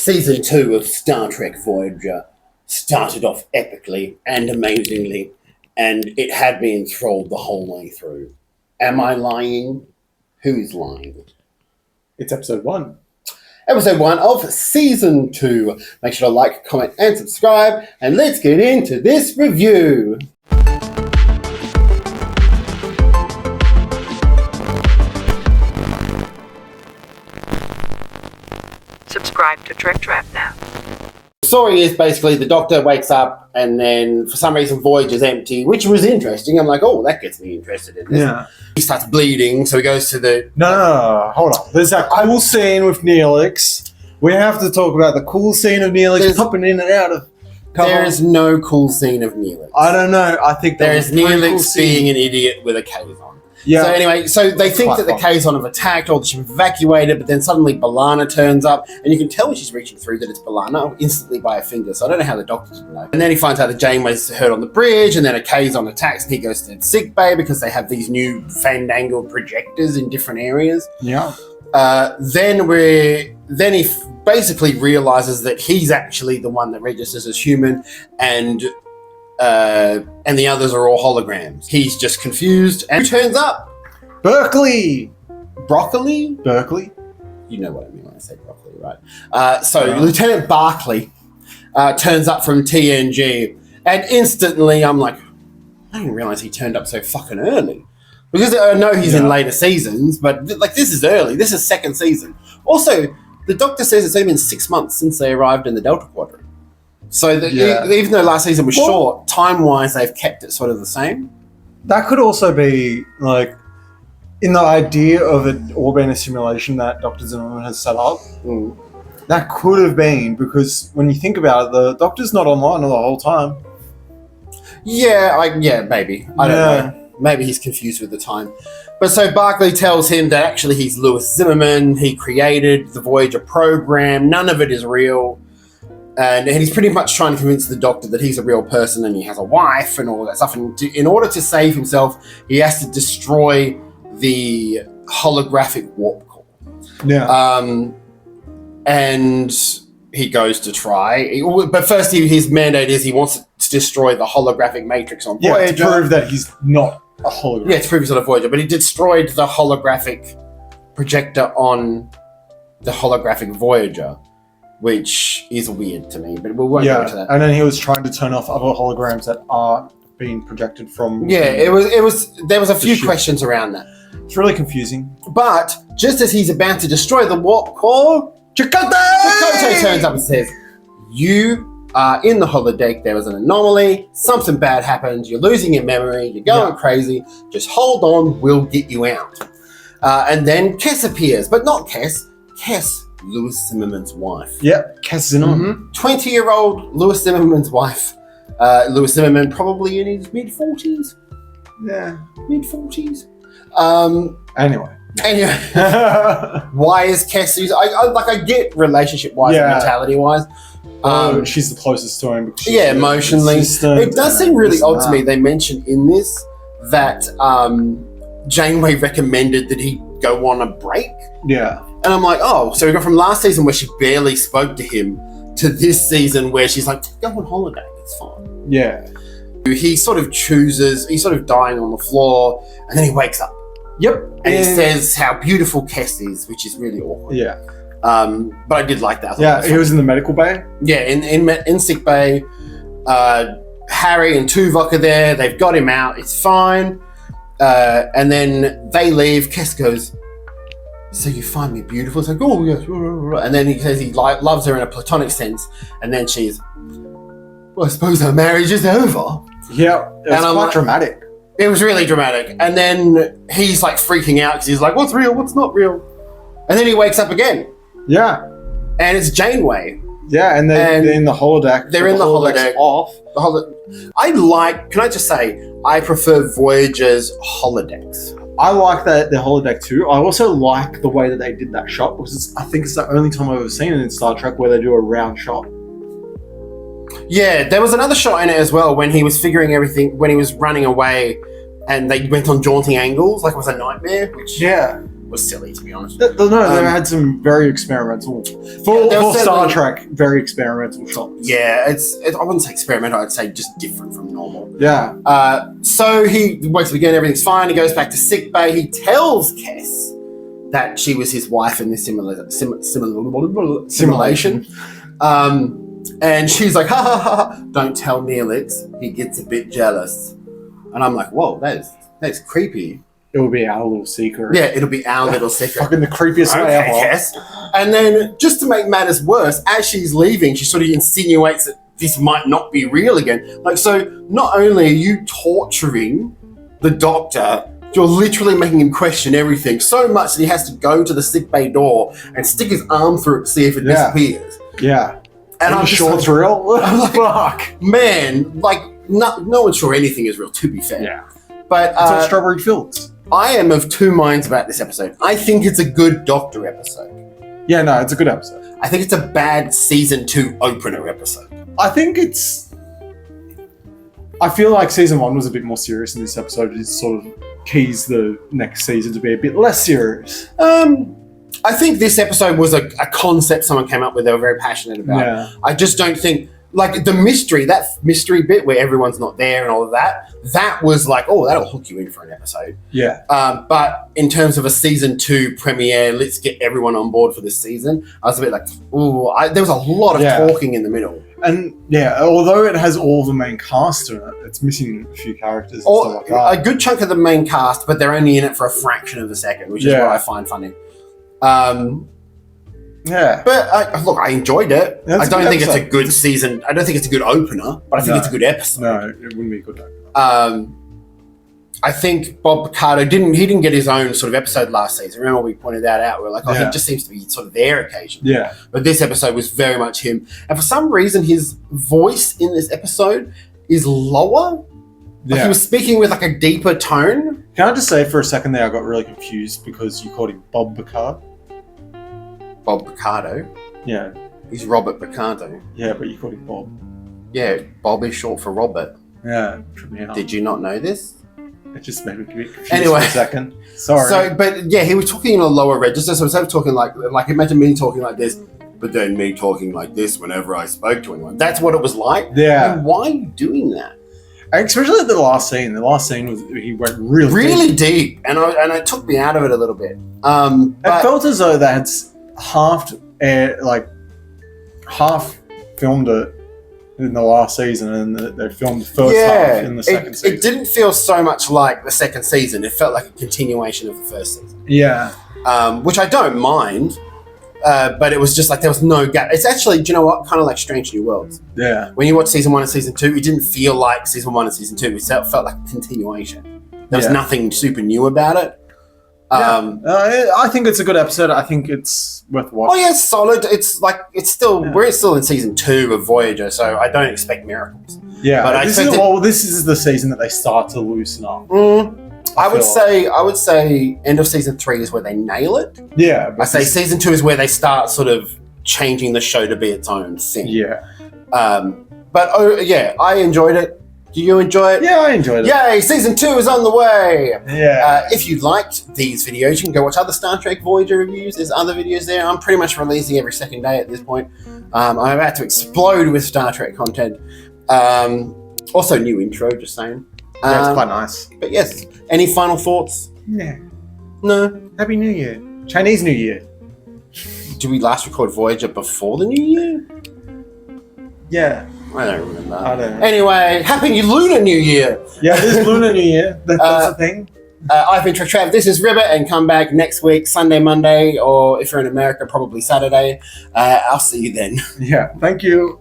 Season 2 of Star Trek Voyager started off epically and amazingly, and it had me enthralled the whole way through. Am I lying? Who's lying? It's episode 1. Episode 1 of Season 2. Make sure to like, comment, and subscribe, and let's get into this review. Subscribe to TrekTrav now. The story is basically the Doctor wakes up and then for some reason Voyager's empty, which was interesting. I'm like, oh, that gets me interested in this. Yeah. He starts bleeding, so he goes to the... No, hold on. There's that cool scene with Neelix. We have to talk about the cool scene of Neelix popping in and out of cover. There is no cool scene of Neelix. I don't know. I think there is Neelix being an idiot with a Kazon. Yeah. So anyway, they think that the Kazon have attacked or the ship evacuated, but then suddenly B'Elanna turns up, and you can tell when she's reaching through that it's B'Elanna instantly by a finger. So I don't know how the Doctor didn't know. And then he finds out that Janeway's hurt on the bridge, and then a Kazon attacks, and he goes to sick bay because they have these new fandangled projectors in different areas. Yeah. Then he basically realizes that he's actually the one that registers as human, and the others are all holograms. He's just confused and turns up. Berkeley! Broccoli? Berkeley? You know what I mean when I say broccoli, right? Lieutenant Barclay turns up from TNG, and instantly I'm like, I didn't realize he turned up so fucking early. Because I know he's in later seasons, but this is early. This is second season. Also, the Doctor says it's only been 6 months since they arrived in the Delta Quadrant. So even though last season was short, time-wise they've kept it sort of the same. That could also be, like, in the idea of it all being a simulation that Dr. Zimmerman has set up. That could have been, because when you think about it, the Doctor's not online the whole time. Yeah, maybe. I don't know. Maybe he's confused with the time. But so Barclay tells him that actually he's Lewis Zimmerman. He created the Voyager program. None of it is real. And he's pretty much trying to convince the Doctor that he's a real person and he has a wife and all that stuff. And in order to save himself, he has to destroy the holographic warp core. Yeah. And he goes to try. But first, his mandate is he wants to destroy the holographic matrix on Voyager. Yeah, to prove that he's not a hologram. Yeah, to prove he's not a Voyager. But he destroyed the holographic projector on the holographic Voyager, which is weird to me, but we won't go into that. And then he was trying to turn off other holograms that are being projected from... Yeah, there was a few questions around that. It's really confusing. But just as he's about to destroy the warp core, Chakotay turns up and says, you are in the holodeck, there was an anomaly, something bad happened, you're losing your memory, you're going crazy, just hold on, we'll get you out. And then Kes appears, but not Kes, Lewis Zimmerman's wife. Yep, Kes Zimmerman. 20-year-old Lewis Zimmerman's wife. Lewis Zimmerman probably in his mid-40s. Yeah. Mid-40s. Anyway. Why is Kes... I get relationship-wise and mentality-wise. She's the closest to him. Emotionally. It does seem really odd to me. They mentioned in this that Janeway recommended that he go on a break. Yeah. And I'm like, oh, so we got from last season where she barely spoke to him to this season where she's like, go on holiday, it's fine. Yeah. He sort of chooses, he's sort of dying on the floor, and then he wakes up. Yep. And he says how beautiful Kes is, which is really awkward. Yeah. But I did like that. Yeah, he was in the medical bay. Yeah, in sick bay. Harry and Tuvok are there, they've got him out, it's fine. And then they leave, Kes goes, so you find me beautiful? It's like, oh, yes. And then he says he loves her in a platonic sense. And then she's, well, I suppose our marriage is over. Yeah, it was quite dramatic. It was really dramatic. And then he's like freaking out because he's like, what's real? What's not real? And then he wakes up again. Yeah. And it's Janeway. Yeah, and they're in the holodeck. They're in the holodeck. Off. Can I just say, I prefer Voyager's holodecks. I like the holodeck too. I also like the way that they did that shot because I think it's the only time I've ever seen it in Star Trek where they do a round shot. Yeah, there was another shot in it as well when he was figuring everything, when he was running away and they went on jaunting angles, like it was a nightmare. Which, was silly, to be honest. No, they had some very experimental for Star Trek. Very experimental shots. Yeah, I wouldn't say experimental. I'd say just different from normal. Yeah. So he wakes up again. Everything's fine. He goes back to sick bay. He tells Kes that she was his wife in this simulation. And she's like, ha ha ha! Don't tell Neelix. He gets a bit jealous. And I'm like, whoa, that's creepy. It will be our little secret. Yeah, it'll be our little secret. Fucking the creepiest way ever. Yes. And then, just to make matters worse, as she's leaving, she sort of insinuates that this might not be real again. Like, so not only are you torturing the Doctor, you're literally making him question everything so much that he has to go to the sickbay door and stick his arm through it to see if it disappears. Yeah. And I'm sure like, it's real. I'm like, fuck, man, like no one's sure anything is real. To be fair, yeah. But it's all strawberry fields. I am of two minds about this episode. I think it's a good Doctor episode. Yeah, no, it's a good episode. I think it's a bad season 2 opener episode. I think it's. I feel like season 1 was a bit more serious, and this episode is sort of keys the next season to be a bit less serious. I think this episode was a concept someone came up with. They were very passionate about. Yeah. I just don't think, like, the mystery, that mystery bit where everyone's not there and all of that, that was like, oh, that'll hook you in for an episode. Yeah. But in terms of a season 2 premiere, let's get everyone on board for this season, I was a bit like, ooh, there was a lot of talking in the middle. And yeah, although it has all the main cast in it, it's missing a few characters and stuff like that. A good chunk of the main cast, but they're only in it for a fraction of a second, which is what I find funny. Yeah. But look, I enjoyed it. That's I don't think it's a good season. I don't think it's a good opener, but I think it's a good episode. No, it wouldn't be a good opener. I think Bob Picardo didn't get his own sort of episode last season. Remember we pointed that out? We were like, he just seems to be sort of there occasionally. Yeah. But this episode was very much him. And for some reason, his voice in this episode is lower. Like he was speaking with like a deeper tone. Can I just say for a second there, I got really confused because you called him Bob Picard. Bob Picardo? Yeah. He's Robert Picardo. Yeah, but you called him Bob. Yeah, Bob is short for Robert. Yeah, tripped me out. Did you not know this? It just made me a bit confused anyway, for a second. Sorry. So, but yeah, he was talking in a lower register. So instead of talking like imagine me talking like this, but then me talking like this whenever I spoke to anyone. That's what it was like. Yeah. And why are you doing that? Especially the last scene. The last scene was he went really deep, and it took me out of it a little bit. It felt as though they had half filmed it in the last season, and they filmed the first half in the second season. It didn't feel so much like the second season. It felt like a continuation of the first season. Yeah. Which I don't mind, but it was just like there was no gap. It's actually, do you know what? Kind of like Strange New Worlds. Yeah. When you watch season 1 and season 2, it didn't feel like season 1 and season 2. It felt like a continuation. There was nothing super new about it. I think it's a good episode. I think it's worth watching. Oh yeah, it's solid. It's like we're still in season 2 of Voyager, so I don't expect miracles. Yeah, but this is the season that they start to loosen up. I would say end of season 3 is where they nail it. Yeah, I say season 2 is where they start sort of changing the show to be its own thing. Yeah. But I enjoyed it. Do you enjoy it? Yeah, I enjoyed it. Yay, season 2 is on the way. Yeah. If you liked these videos, you can go watch other Star Trek Voyager reviews. There's other videos there. I'm pretty much releasing every second day at this point. I'm about to explode with Star Trek content. Also, new intro, just saying. Yeah, it's quite nice. But yes, any final thoughts? Yeah. No. Happy New Year. Chinese New Year. Did we last record Voyager before the New Year? Yeah. I don't remember. I don't know. Anyway, Happy Lunar New Year. Yeah, this is Lunar New Year. That's the thing. I've been TrekTrav. This is Ribbit, and come back next week, Sunday, Monday, or if you're in America, probably Saturday. I'll see you then. Yeah. Thank you.